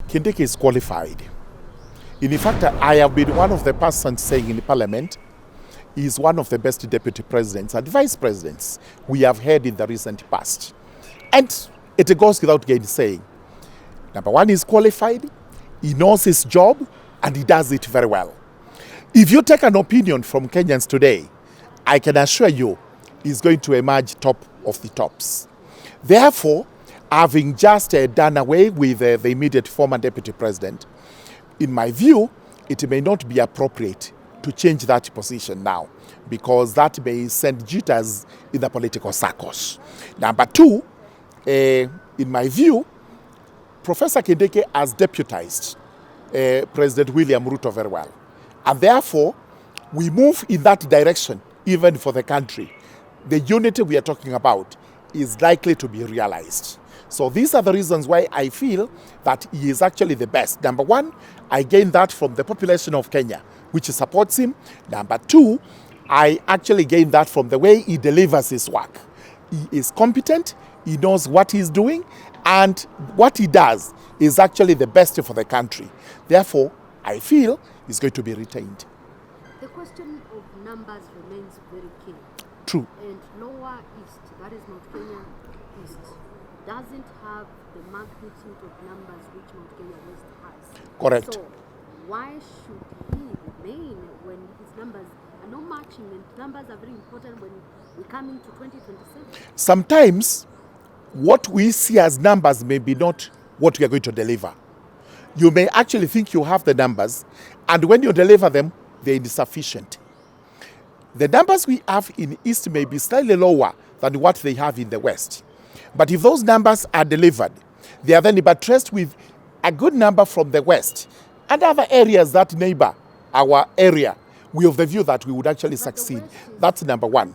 Kindiki is qualified. In fact, I have been one of the persons saying in the parliament, he is one of the best deputy presidents and vice presidents we have had in the recent past. And it goes without gainsaying. Number one, he's qualified, he knows his job, and he does it very well. If you take an opinion from Kenyans today, I can assure you he's going to emerge top of the tops. Therefore, having just done away with the immediate former deputy president, in my view, it may not be appropriate to change that position now, because that may send jitters in the political circles. Number two, in my view, Professor Kindiki has deputized President William Ruto very well. And therefore, we move in that direction, even for the country. The unity we are talking about is likely to be realized. So these are the reasons why I feel that he is actually the best. Number one, I gained that from the population of Kenya, which supports him. Number two, I actually gained that from the way he delivers his work. He is competent, he knows what he's doing, and what he does is actually the best for the country. Therefore, I feel he's going to be retained. The question of numbers remains very key. True. And Lower East, that is Mount Kenya East, doesn't have the magnitude of numbers which Mount Kenya West has. Correct. So why should he remain when his numbers are not matching, and numbers are very important when we come into 2027? Sometimes what we see as numbers may be not what we are going to deliver. You may actually think you have the numbers, and when you deliver them, they're insufficient. The numbers we have in East may be slightly lower than what they have in the West. But if those numbers are delivered, they are then buttressed with a good number from the West and other areas that neighbor our area. We have the view that we would actually succeed. That's number one.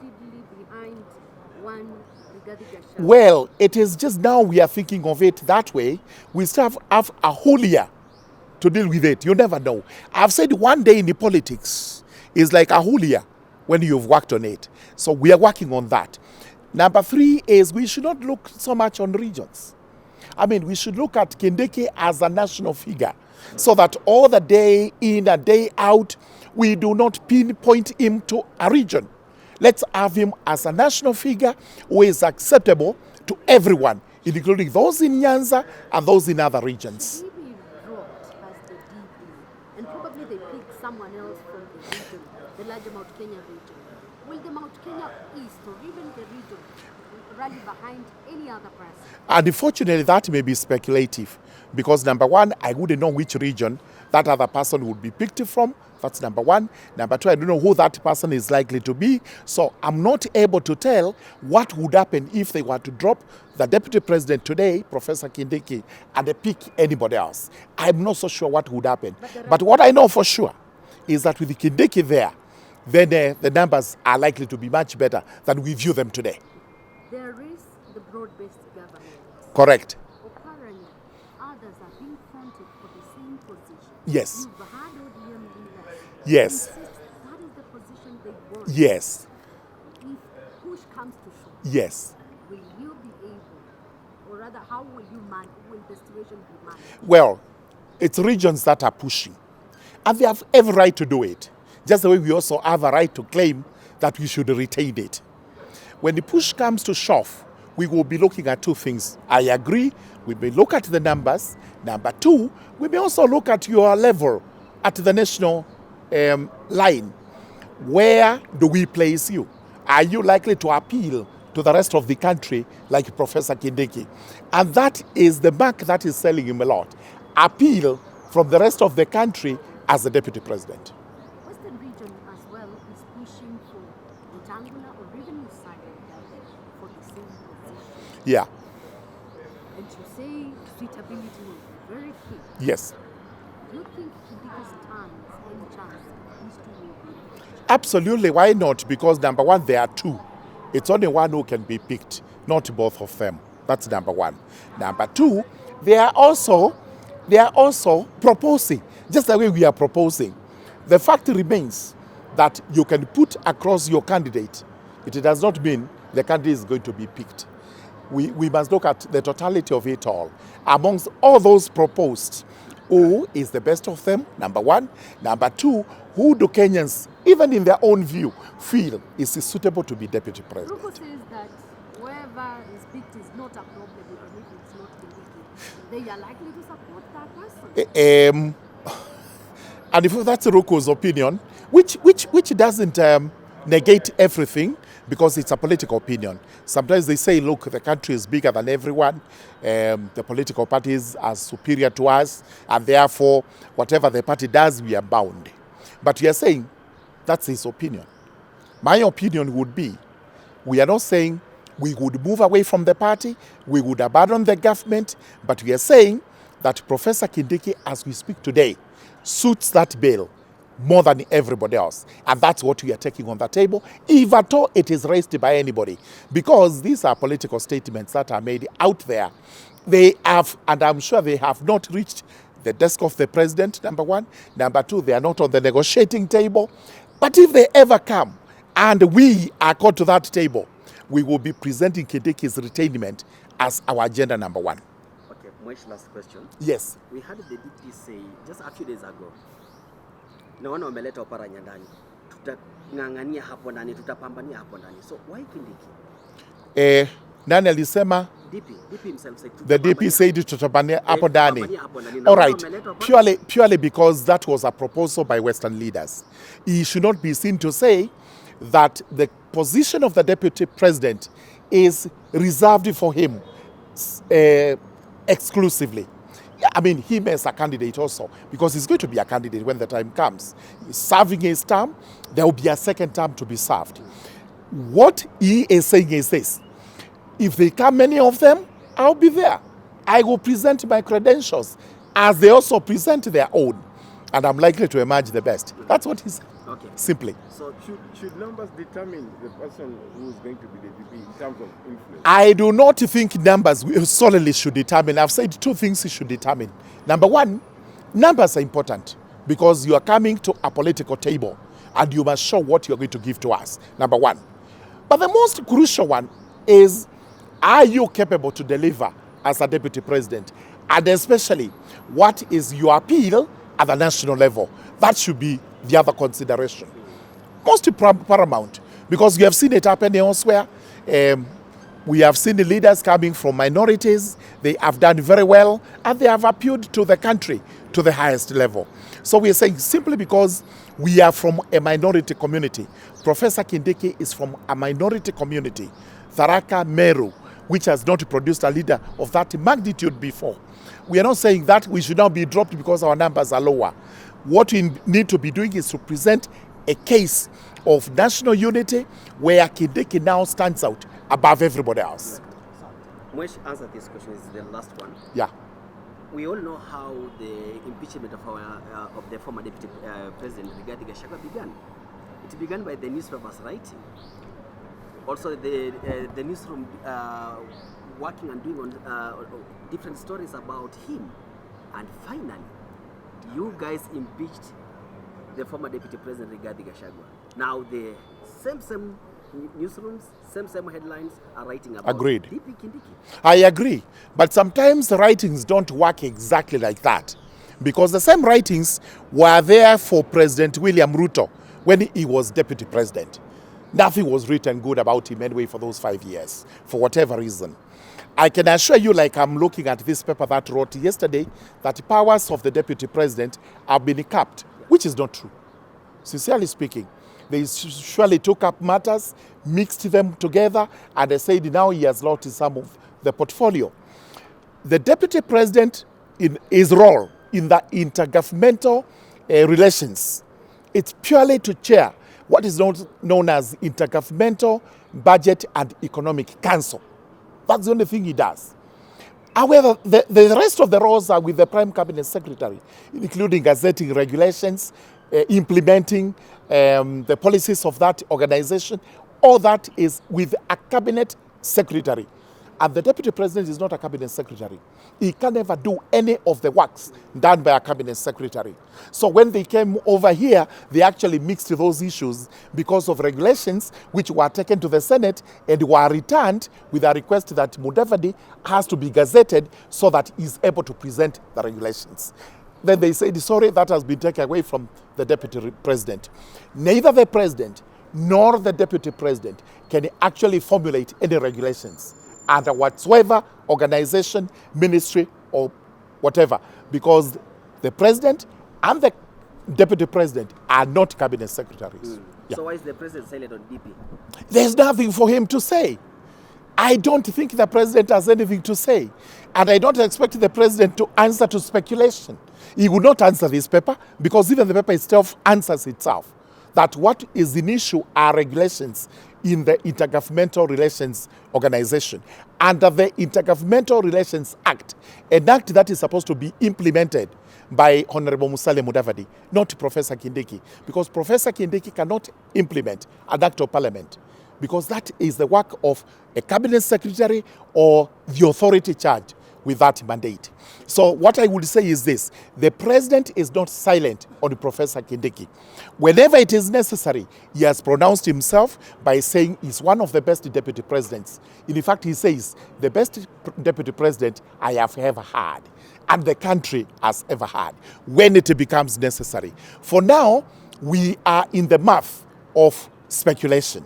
Well, it is just now we are thinking of it that way. We still have a whole year to deal with it. You never know. I've said one day in the politics is like a whole year when you've worked on it. So we are working on that. Number three is we should not look so much on regions. I mean, we should look at Kindiki as a national figure so that all the day in and day out, we do not pinpoint him to a region. Let's have him as a national figure who is acceptable to everyone, including those in Nyanza and those in other regions. Should he be brought as the DP, and probably they pick someone else from the region, the larger Mount Kenya region? Will the Mount Kenya East or even the region rally behind any other person? Unfortunately, that may be speculative because number one, I wouldn't know which region that other person would be picked from. That's number one. Number two, I don't know who that person is likely to be. So I'm not able to tell what would happen if they were to drop the deputy president today, Professor Kindiki, and they pick anybody else. I'm not so sure what would happen. But what I know for sure is that with Kindiki there, then the numbers are likely to be much better than we view them today. There is the broad-based government. Correct. Apparently, others are being fronted for the same position. Yes. You've had ODM leaders. Yes. Insist that is the position they want. Yes. If push comes to shove, Yes. will you be able, or rather, how will the situation be managed? Well, it's regions that are pushing. And they have every right to do it. Just the way we also have a right to claim that we should retain it. When the push comes to shove, we will be looking at two things. I agree, we may look at the numbers. Number two, we may also look at your level at the national line. Where do we place you? Are you likely to appeal to the rest of the country like Professor Kindiki? And that is the mark that is selling him a lot. Appeal from the rest of the country as the deputy president. Western region as well is pushing for Ntangula or even Usai for the same position. Yeah. And you say suitability will be very key. Yes. Do you think Kindiki stands any chance these two will be? Absolutely. Why not? Because number one, there are two. It's only one who can be picked, not both of them. That's number one. Number two, they are also proposing, just the way we are proposing. The fact remains that you can put across your candidate. It does not mean the candidate is going to be picked. We must look at the totality of it all. Amongst all those proposed, who is the best of them, number one. Number two, who do Kenyans, even in their own view, feel is suitable to be deputy president. Ruto says that whoever is picked is not a problem, even if it's not Kindiki. They are likely to support that person. And if that's Ruko's opinion, which doesn't negate everything, because it's a political opinion. Sometimes they say, look, the country is bigger than everyone, the political parties are superior to us, and therefore, whatever the party does, we are bound. But we are saying, that's his opinion. My opinion would be, we are not saying we would move away from the party, we would abandon the government, but we are saying that Professor Kindiki, as we speak today, suits that bill more than everybody else. And that's what we are taking on the table, if at all it is raised by anybody. Because these are political statements that are made out there. They have, and I'm sure they have not reached the desk of the president, number one. Number two, they are not on the negotiating table. But if they ever come, and we are called to that table, we will be presenting Kindiki's retainment as our agenda number one. Okay, Mwesh, last question. Yes. We had the DP say just a few days ago, naona wameleta oparanya ndani, tutang'ang'ania hapo ndani, tutapambania hapo ndani. So why Kindiki? Nani alisema? DP himself said. The DP said tutapambania hapo ndani. All All right, purely because that was a proposal by Western leaders. He should not be seen to say that the position of the deputy president is reserved for him exclusively. I mean, him as a candidate also, because he's going to be a candidate when the time comes. He's serving his term, there will be a second term to be served. What he is saying is this: if they come, many of them, I'll be there. I will present my credentials as they also present their own, and I'm likely to emerge the best. That's what he said. Okay. Simply. So should numbers determine the person who is going to be the DP in terms of influence? I do not think numbers solely should determine. I've said two things it should determine. Number one, numbers are important because you are coming to a political table and you must show what you're going to give to us. Number one. But the most crucial one is, are you capable to deliver as a deputy president? And especially, what is your appeal at the national level? That should be the other consideration. Most paramount, because we have seen it happen elsewhere. We have seen the leaders coming from minorities. They have done very well, and they have appealed to the country to the highest level. So we are saying simply because we are from a minority community. Professor Kindiki is from a minority community, Tharaka Meru, which has not produced a leader of that magnitude before. We are not saying that we should now be dropped because our numbers are lower. What we need to be doing is to present a case of national unity where Kindiki now stands out above everybody else. Mwesh, answer this question, is the last one. Yeah. We all know how the impeachment of the former deputy president Rigathi Gachagua began. It began by the newspapers writing. Also, the newsroom working and doing on different stories about him. And finally, you guys impeached the former deputy president Rigathi Gachagua. Now the same newsrooms, same headlines are writing about Agreed. DP Kindiki. I agree. But sometimes the writings don't work exactly like that. Because the same writings were there for President William Ruto when he was deputy president. Nothing was written good about him anyway for those 5 years, for whatever reason. I can assure you, like I'm looking at this paper that wrote yesterday, that the powers of the deputy president have been capped, which is not true. Sincerely speaking, they surely took up matters, mixed them together, and they said now he has lost some of the portfolio. The deputy president, in his role in the intergovernmental relations, it's purely to chair what is known as Intergovernmental Budget and Economic Council. That's the only thing he does. However, the rest of the roles are with the Prime Cabinet Secretary, including gazetting regulations, implementing the policies of that organization. All that is with a Cabinet Secretary. And the Deputy President is not a Cabinet Secretary. He can never do any of the works done by a Cabinet Secretary. So when they came over here, they actually mixed those issues because of regulations which were taken to the Senate and were returned with a request that Mudavadi has to be gazetted so that he's able to present the regulations. Then they said, sorry, that has been taken away from the deputy president. Neither the president nor the deputy president can actually formulate any regulations under whatsoever organization, ministry, or whatever, because the president and the deputy president are not cabinet secretaries. Yeah. So why is the president silent on DP? There's nothing for him to say. I don't think the president has anything to say. And I don't expect the president to answer to speculation. He would not answer this paper because even the paper itself answers itself. That what is in issue are regulations in the Intergovernmental Relations Organization. Under the Intergovernmental Relations Act, an act that is supposed to be implemented by Honorable Musalia Mudavadi, not Professor Kindiki, because Professor Kindiki cannot implement an act of parliament, because that is the work of a cabinet secretary or the authority charged with that mandate. So what I would say is this: the president is not silent on Professor Kindiki. Whenever it is necessary, he has pronounced himself by saying he's one of the best deputy presidents. In fact, he says the best deputy president I have ever had and the country has ever had when it becomes necessary. For now, we are in the mouth of speculation.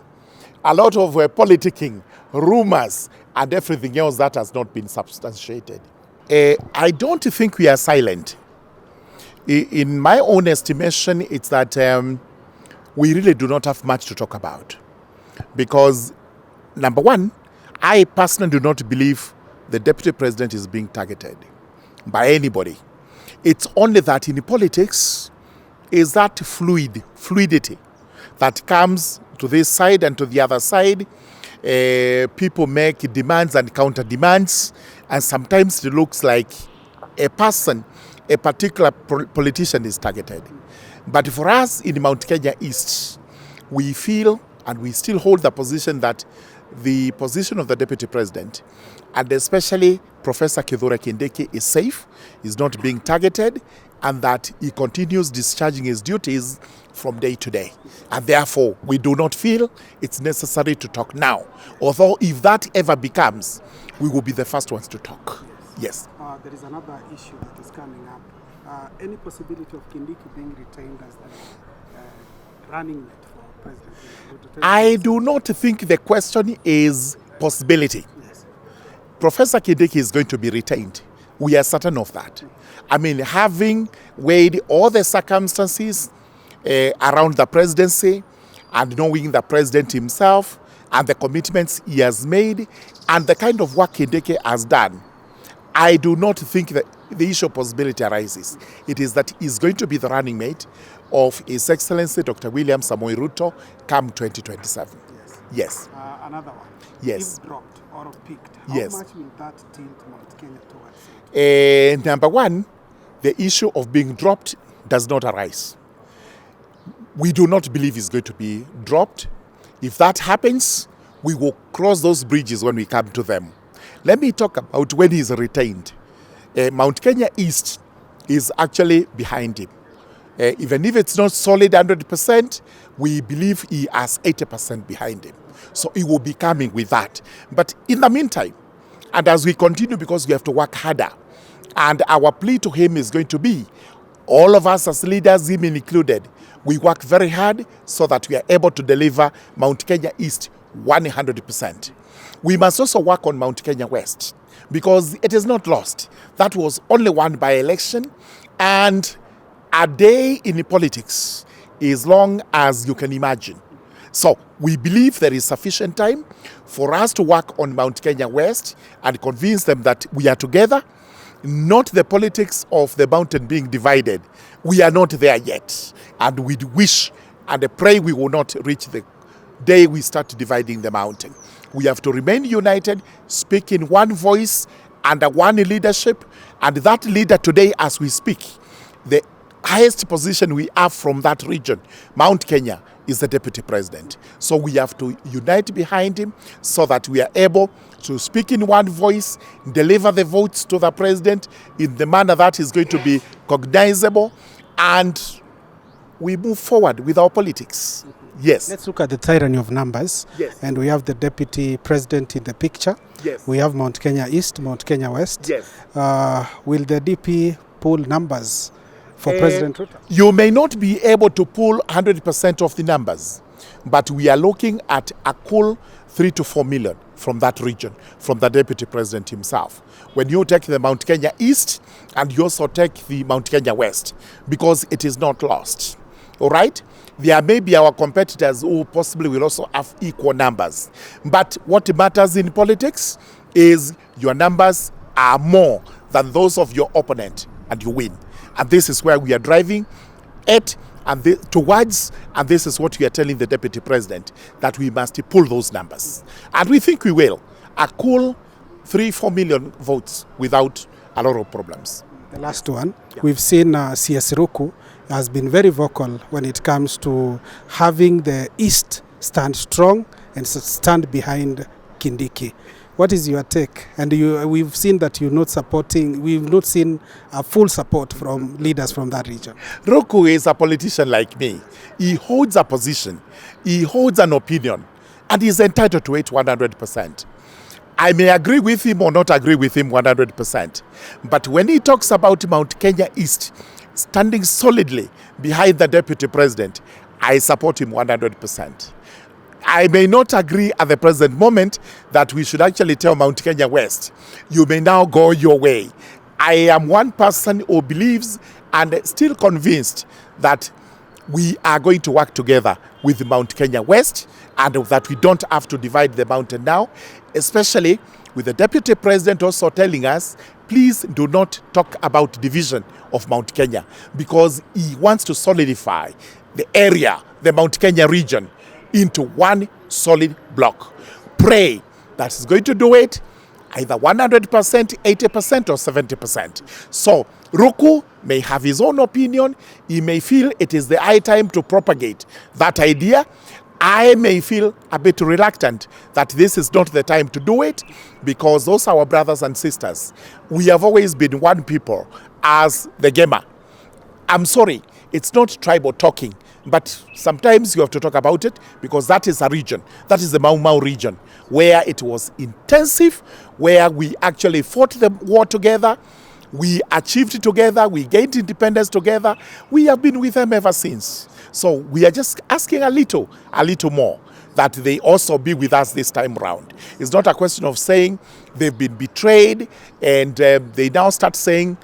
A lot of politicking, rumors, and everything else that has not been substantiated. I don't think we are silent. In my own estimation, it's that we really do not have much to talk about. Because, number one, I personally do not believe the deputy president is being targeted by anybody. It's only that in politics is that fluidity that comes to this side and to the other side. People make demands and counter demands, and sometimes it looks like a particular politician is targeted. But for us in Mount Kenya East, we feel and we still hold the position that the position of the deputy president, and especially Professor Kithure Kindiki, is safe, is not being targeted, and that he continues discharging his duties from day to day. And therefore, we do not feel it's necessary to talk now. Although if that ever becomes, we will be the first ones to talk. Yes. There is another issue that is coming up. Any possibility of Kindiki being retained as the running mate for President Ruto? I do not think the question is possibility. Yes. Professor Kindiki is going to be retained. We are certain of that. I mean, having weighed all the circumstances around the presidency and knowing the president himself and the commitments he has made and the kind of work Kindiki has done, I do not think that the issue of possibility arises. It is that he's going to be the running mate of His Excellency Dr. William Samoei Ruto come 2027. Yes. Yes. Another one. Yes. If dropped or picked, how Yes. much will that tilt Mount Kenya towards it? Number one, the issue of being dropped does not arise. We do not believe he's going to be dropped. If that happens, we will cross those bridges when we come to them. Let me talk about when he's retained. Mount Kenya East is actually behind him. Even if it's not solid 100%, we believe he has 80% behind him. So he will be coming with that. But in the meantime, and as we continue, because we have to work harder, and our plea to him is going to be, all of us as leaders, him included, we work very hard so that we are able to deliver Mount Kenya East 100%. We must also work on Mount Kenya West because it is not lost. That was only one by-election, and a day in politics is long as you can imagine. So we believe there is sufficient time for us to work on Mount Kenya West and convince them that we are together, not the politics of the mountain being divided. We are not there yet. And we wish and pray we will not reach the day we start dividing the mountain. We have to remain united, speak in one voice, under one leadership. And that leader today, as we speak, the highest position we have from that region, Mount Kenya, is the deputy president. So we have to unite behind him so that we are able to speak in one voice, deliver the votes to the president in the manner that is going to be cognizable, and we move forward with our politics. Yes. Let's look at the tyranny of numbers. Yes. And we have the deputy president in the picture. Yes. We have Mount Kenya East, Mount Kenya West. Yes. Will the DP poll numbers for President Ruto? You may not be able to pull 100% of the numbers, but we are looking at a cool 3 to 4 million from that region, from the Deputy President himself. When you take the Mount Kenya East and you also take the Mount Kenya West, because it is not lost. All right? There may be our competitors who possibly will also have equal numbers. But what matters in politics is your numbers are more than those of your opponent, and you win. And this is where we are driving at and towards, and this is what we are telling the Deputy President, that we must pull those numbers. And we think we will. A cool 3-4 million votes without a lot of problems. The last one, we've seen CS Ruku has been very vocal when it comes to having the East stand strong and stand behind Kindiki. What is your take? And we've seen that you're not supporting, we've not seen a full support from leaders from that region. Ruku is a politician like me. He holds a position, he holds an opinion, and he's entitled to it 100%. I may agree with him or not agree with him 100%. But when he talks about Mount Kenya East standing solidly behind the Deputy President, I support him 100%. I may not agree at the present moment that we should actually tell Mount Kenya West, you may now go your way. I am one person who believes and still convinced that we are going to work together with Mount Kenya West, and that we don't have to divide the mountain now, especially with the Deputy President also telling us, please do not talk about division of Mount Kenya, because he wants to solidify the area, the Mount Kenya region, into one solid block. Pray that he's going to do it either 100%, 80% or 70%. So Ruku may have his own opinion. He may feel it is the high time to propagate that idea. I may feel a bit reluctant that this is not the time to do it, because those are our brothers and sisters. We have always been one people as the Gema. I'm sorry, it's not tribal talking, but sometimes you have to talk about it, because that is a region. That is the Mau Mau region, where it was intensive, where we actually fought the war together, we achieved it together, we gained independence together. We have been with them ever since. So we are just asking a little more, that they also be with us this time round. It's not a question of saying they've been betrayed and they now start saying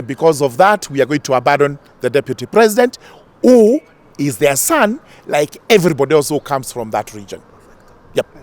because of that we are going to abandon the Deputy President, who is their son, like everybody else who comes from that region. Yep.